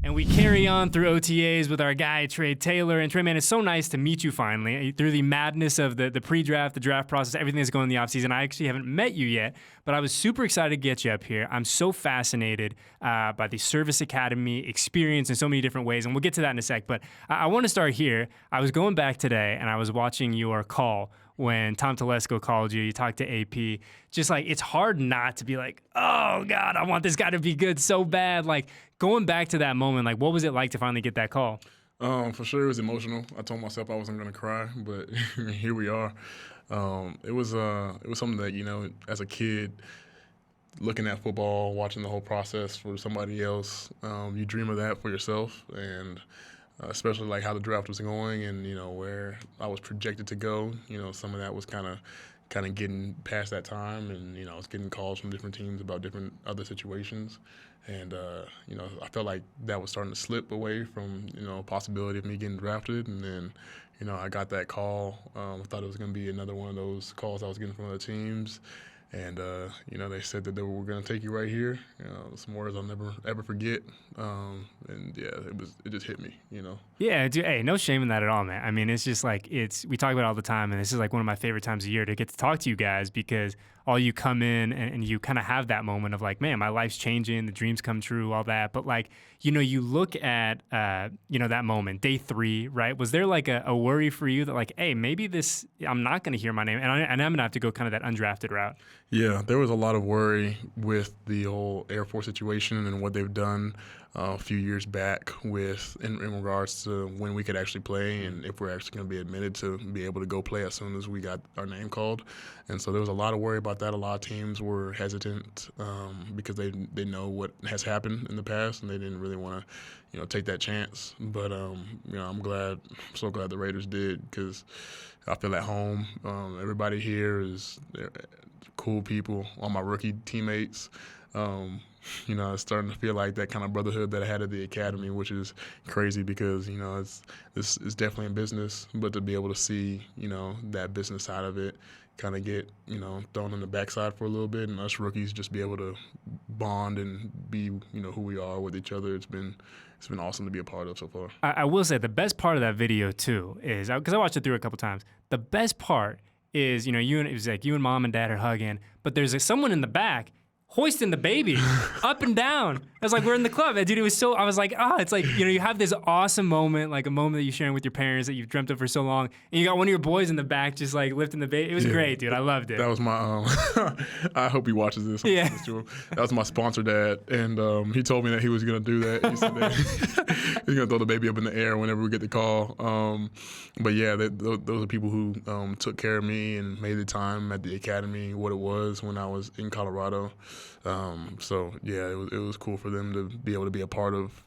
And we carry on through OTAs with our guy, Trey Taylor. And Trey, man, it's so nice to meet you finally. Through the madness of the pre-draft, the draft process, everything that's going in the offseason, I actually haven't met you yet, but I was super excited to get you up here. I'm so fascinated by the Service Academy experience in so many different ways, and we'll get to that in a sec. But I want to start here. I was going back today, and I was watching your call when Tom Telesco called you. You talked to AP. Just like, it's hard not to be like, oh, God, I want this guy to be good so bad. Like, going back to that moment, like, what was it like to finally get that call? For sure, it was emotional. I told myself I wasn't going to cry, but here we are. It was something that, as a kid, looking at football, watching the whole process for somebody else, you dream of that for yourself, and especially like how the draft was going and, where I was projected to go. Some of that was kind of getting past that time, and, I was getting calls from different teams about different other situations. And, I felt like that was starting to slip away from, possibility of me getting drafted. And then, I got that call. I thought it was going to be another one of those calls I was getting from other teams. And, they said that they were going to take you right here. Some words I'll never, ever forget. And, yeah, it just hit me, Yeah, dude, hey, no shame in that at all, man. I mean, it's just like, we talk about it all the time, and this is like one of my favorite times of year to get to talk to you guys, because all you come in and you kind of have that moment of like, man, my life's changing, the dreams come true, all that. But like, you look at, that moment, day 3, right? Was there like a worry for you that like, hey, maybe I'm not going to hear my name, and I'm going to have to go kind of that undrafted route? Yeah, there was a lot of worry with the whole Air Force situation and what they've done a few years back in regards to when we could actually play and if we're actually going to be admitted to be able to go play as soon as we got our name called. And so there was a lot of worry about that. A lot of teams were hesitant because they know what has happened in the past, and they didn't really want to take that chance. But I'm so glad the Raiders did, because I feel at home. Everybody here they're cool people. All my rookie teammates. It's starting to feel like that kind of brotherhood that I had at the academy, which is crazy because, it's definitely a business, but to be able to see, that business side of it kind of get, thrown in the backside for a little bit, and us rookies just be able to bond and be, who we are with each other. It's been awesome to be a part of so far. I will say the best part of that video too is, because I watched it through a couple times, the best part is, it was like you and mom and dad are hugging, but there's someone in the back hoisting the baby up and down. I was like, we're in the club. And dude, I was like, it's like, you have this awesome moment, like a moment that you're sharing with your parents that you've dreamt of for so long. And you got one of your boys in the back just like lifting the baby. It was great, dude. I loved it. That was my, I hope he watches this. Yeah. That was my sponsor dad. And he told me that he was going to do that. He said that he's going to throw the baby up in the air whenever we get the call. But yeah, those are people who took care of me and made the time at the academy what it was when I was in Colorado. So yeah, it was cool for them to be able to be a part of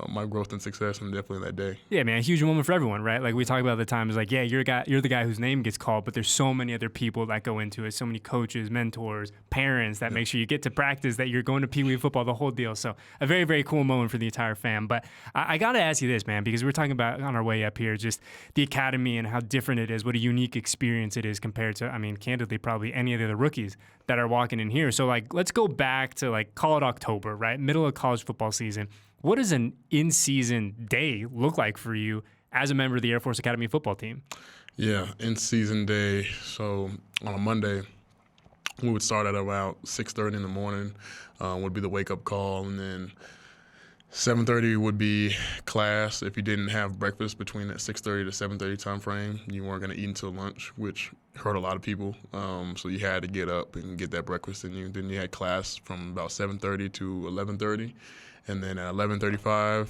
my growth and success, and definitely that day. Yeah, man, a huge moment for everyone, right? Like we talk about the time is like, yeah, you're the guy whose name gets called, but there's so many other people that go into it, so many coaches, mentors, parents that make sure you get to practice, that you're going to Pee Wee football, the whole deal. So a very, very cool moment for the entire fam. But I got to ask you this, man, because we're talking about on our way up here, just the academy and how different it is, what a unique experience it is compared to, I mean, candidly, probably any of the other rookies that are walking in here. So like, let's go back to like, call it October, right? Middle of college football season. What does an in-season day look like for you as a member of the Air Force Academy football team? Yeah, in-season day. So on a Monday, we would start at about 6:30 in the morning, would be the wake-up call, and then 7:30 would be class. If you didn't have breakfast between that 6:30 to 7:30 time frame, you weren't going to eat until lunch, which hurt a lot of people. So you had to get up and get that breakfast in you. Then you had class from about 7:30 to 11:30. And then at 11:35,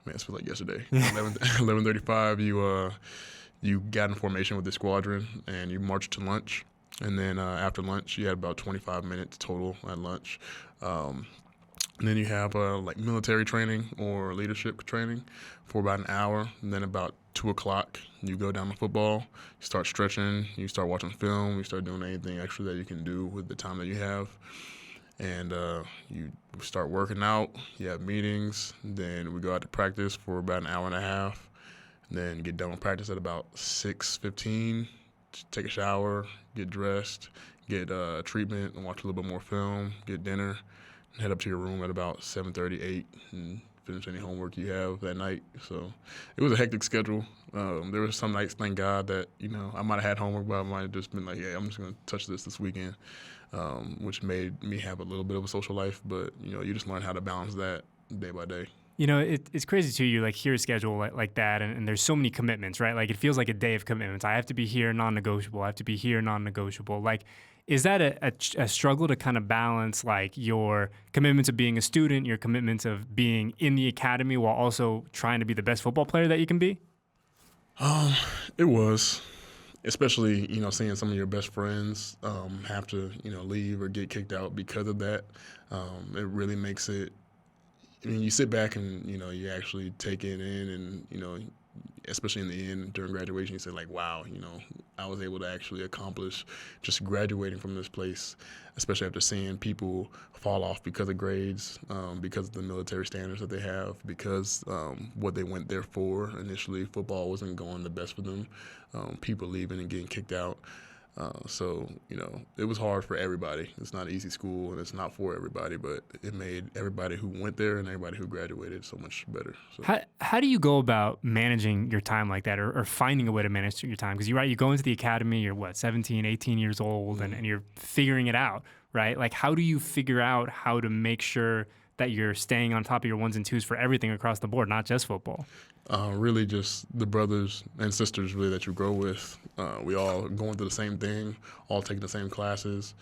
man, it feels like yesterday. 11:35, you got in formation with the squadron and you marched to lunch. And then after lunch, you had about 25 minutes total at lunch. And then you have like military training or leadership training for about an hour. And then about 2 o'clock, you go down to football. You start stretching. You start watching film. You start doing anything extra that you can do with the time that you have. And you start working out, you have meetings, then we go out to practice for about an hour and a half, then get done with practice at about 6:15, take a shower, get dressed, get treatment, and watch a little bit more film, get dinner, and head up to your room at about 7:30, 8, and finish any homework you have that night. So it was a hectic schedule. There were some nights, thank God, that I might have had homework, but I might have just been like, yeah, I'm just going to touch this weekend, which made me have a little bit of a social life. But you just learn how to balance that day by day. It's crazy too. You hear a schedule like that, and there's so many commitments, right? Like it feels like a day of commitments. I have to be here, non-negotiable. I have to be here, non-negotiable. Like, is that a struggle to kind of balance like your commitments of being a student, your commitments of being in the academy, while also trying to be the best football player that you can be? It was, especially seeing some of your best friends have to leave or get kicked out because of that. It really makes it. I mean, you sit back and you actually take it in, and especially in the end during graduation, you say like, wow, I was able to actually accomplish just graduating from this place, especially after seeing people fall off because of grades, because of the military standards that they have, because what they went there for initially, football wasn't going the best for them, people leaving and getting kicked out. So it was hard for everybody. It's not an easy school, and it's not for everybody, but it made everybody who went there and everybody who graduated so much better. So. How do you go about managing your time like that, or finding a way to manage your time? Because you go into the academy, you're 17, 18 years old, Mm-hmm. and you're figuring it out, right? Like, how do you figure out how to make sure that you're staying on top of your ones and twos for everything across the board, not just football? Really just the brothers and sisters really that you grow with. We all going through the same thing, all taking the same classes,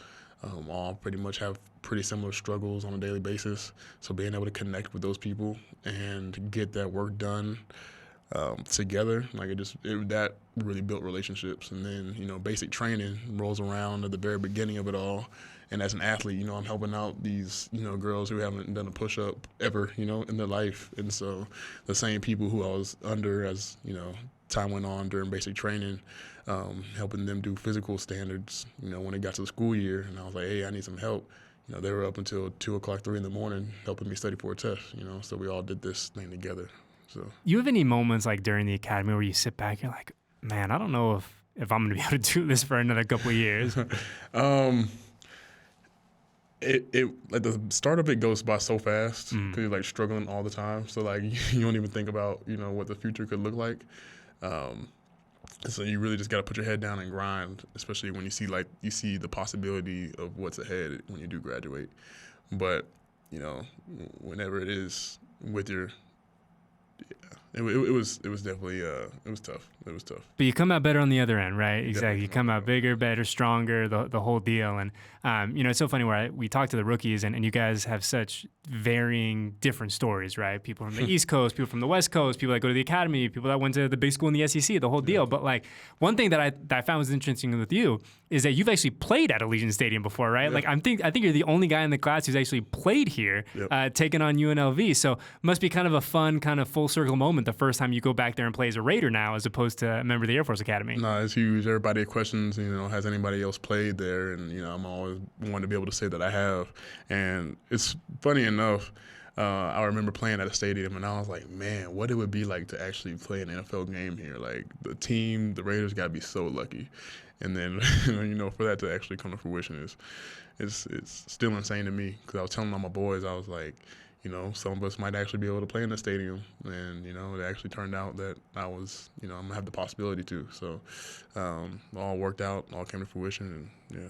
all pretty much have pretty similar struggles on a daily basis. So being able to connect with those people and get that work done together, like that really built relationships. And then basic training rolls around at the very beginning of it all. And as an athlete, I'm helping out these, girls who haven't done a push-up ever, in their life. And so the same people who I was under as, time went on during basic training, helping them do physical standards, when it got to the school year. And I was like, hey, I need some help. They were up until 2 o'clock, 3 in the morning, helping me study for a test, so we all did this thing together. So. You have any moments like during the academy where you sit back, you're like, man, I don't know if I'm going to be able to do this for another couple of years? It like the start of it goes by so fast because you're like struggling all the time. So like you don't even think about what the future could look like. So you really just got to put your head down and grind, especially when you see the possibility of what's ahead when you do graduate. But whenever it is with your it was definitely it was tough. It was tough. But you come out better on the other end, right? You Exactly. You come out bigger, better, stronger, the whole deal. And it's so funny where we talk to the rookies, and you guys have such varying different stories, right? People from the East Coast, people from the West Coast, people that go to the academy, people that went to the big school in the SEC, the whole deal. But like one thing that I found was interesting with you is that you've actually played at Allegiant Stadium before, right? Yeah. Like I think you're the only guy in the class who's actually played here, taking on UNLV. So must be kind of a fun kind of full circle moment the first time you go back there and play as a Raider now, as opposed to a member of the Air Force Academy. No, it's huge. Everybody questions, has anybody else played there? And, I'm always wanting to be able to say that I have. And it's funny enough, I remember playing at a stadium, and I was like, man, what it would be like to actually play an NFL game here. Like, the Raiders got to be so lucky. And then, for that to actually come to fruition it's still insane to me, because I was telling all my boys, I was like, some of us might actually be able to play in the stadium. And, it actually turned out that I was, I'm going to have the possibility to. So all worked out, all came to fruition, and, yeah.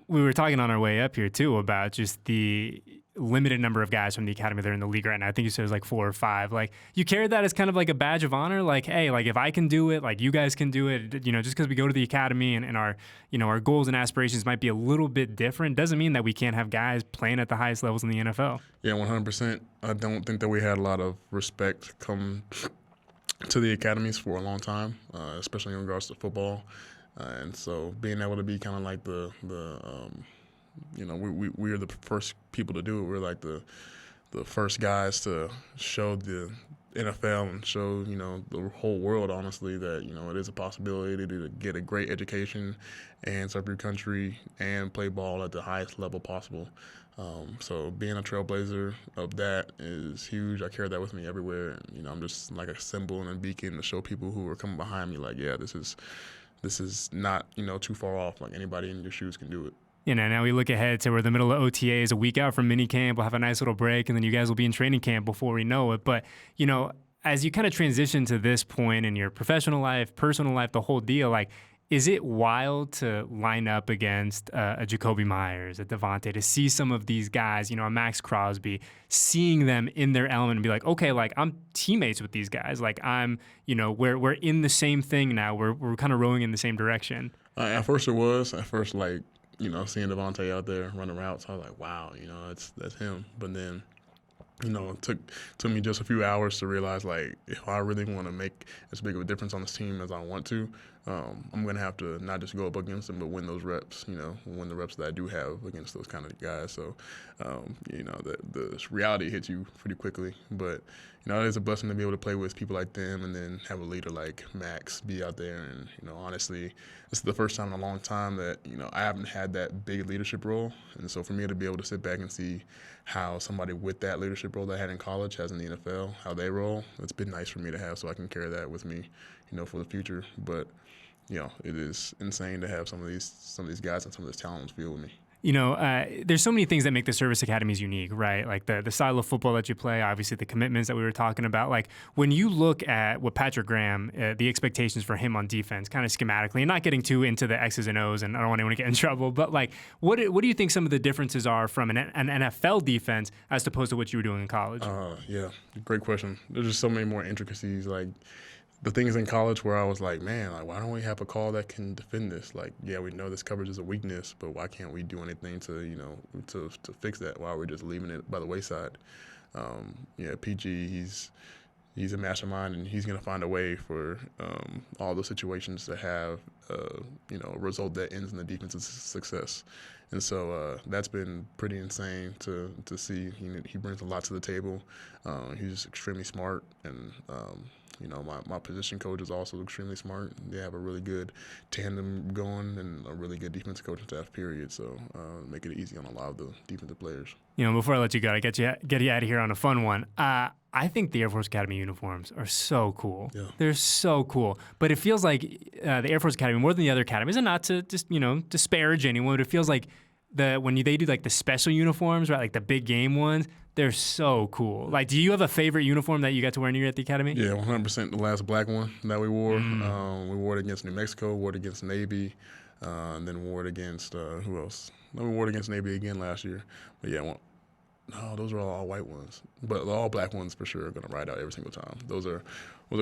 We were talking on our way up here, too, about just the limited number of guys from the academy that are in the league right now. I think you said it was like 4 or 5. Like, you carried that as kind of like a badge of honor. Like, hey, like if I can do it, like you guys can do it. Just because we go to the academy and our, our goals and aspirations might be a little bit different, doesn't mean that we can't have guys playing at the highest levels in the NFL. Yeah, 100%. I don't think that we had a lot of respect come to the academies for a long time, especially in regards to football. And so being able to be kind of like we're the first people to do it. We're like the first guys to show the NFL and show, the whole world, honestly, that, it is a possibility to get a great education and serve your country and play ball at the highest level possible. So being a trailblazer of that is huge. I carry that with me everywhere. And, I'm just like a symbol and a beacon to show people who are coming behind me, like, yeah, this is not, too far off. Like, anybody in your shoes can do it. Now we look ahead to we're the middle of OTAs, a week out from minicamp. We'll have a nice little break, and then you guys will be in training camp before we know it. But, as you kind of transition to this point in your professional life, personal life, the whole deal, like, is it wild to line up against a Jacoby Myers, a Devontae, to see some of these guys, a Max Crosby, seeing them in their element and be like, okay, like, I'm teammates with these guys. Like, we're in the same thing now. We're kind of rowing in the same direction. At first it was. At first, like, seeing Devontae out there running routes, I was like, wow, that's him. But then, it took me just a few hours to realize, like, if I really want to make as big of a difference on this team as I want to, I'm going to have to not just go up against them, but win those reps, win the reps that I do have against those kind of guys. So, the reality hits you pretty quickly. But, it is a blessing to be able to play with people like them and then have a leader like Max be out there. And, honestly, this is the first time in a long time that, I haven't had that big leadership role. And so for me to be able to sit back and see how somebody with that leadership role that I had in college has in the NFL, how they roll, it's been nice for me to have so I can carry that with me, for the future. But, it is insane to have some of these guys and some of this talent on the field with me. There's so many things that make the service academies unique, right? Like the style of football that you play, obviously the commitments that we were talking about. Like when you look at what Patrick Graham, the expectations for him on defense, kind of schematically, and not getting too into the X's and O's, and I don't want anyone to get in trouble, but like, what do you think some of the differences are from an NFL defense as opposed to what you were doing in college? Yeah, great question. There's just so many more intricacies, like the things in college where I was like, man, like, why don't we have a call that can defend this? Like, yeah, we know this coverage is a weakness, but why can't we do anything to, to fix that? Why are we just leaving it by the wayside? PG, he's a mastermind, and he's going to find a way for all those situations to have, a result that ends in the defense's success. And so that's been pretty insane to see. He brings a lot to the table. He's extremely smart, and my position coach is also extremely smart. They have a really good tandem going and a really good defensive coaching staff, period. So make it easy on a lot of the defensive players. Before I let you go, I get you out of here on a fun one. I think the Air Force Academy uniforms are so cool. Yeah. They're so cool. But it feels like the Air Force Academy, more than the other academies, and not to just, disparage anyone, but it feels like they do like the special uniforms, right, like the big game ones, they're so cool. Like, do you have a favorite uniform that you got to wear when you were at the academy? Yeah, 100% the last black one that we wore. We wore it against New Mexico, wore it against Navy, and then wore it against, who else? Then we wore it against Navy again last year. But yeah, no, those are all white ones. But the all black ones for sure are going to ride out every single time. Those are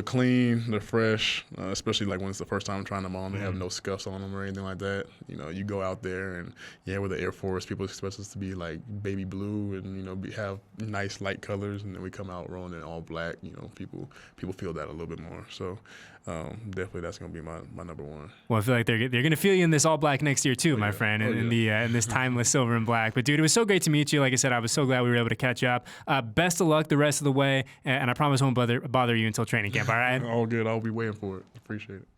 clean, they're fresh, especially like when it's the first time trying them on. They have no scuffs on them or anything like that. You go out there and, we're the Air Force. People expect us to be like baby blue and, have nice light colors. And then we come out rolling in all black. People feel that a little bit more. So definitely that's going to be my number one. Well, I feel like they're going to feel you in this all black next year too, my friend, in this timeless silver and black. But dude, it was so great to meet you. Like I said, I was so glad we were able to catch up. Best of luck the rest of the way, and I promise I won't bother you until training camp. All right? All good. I'll be waiting for it. Appreciate it.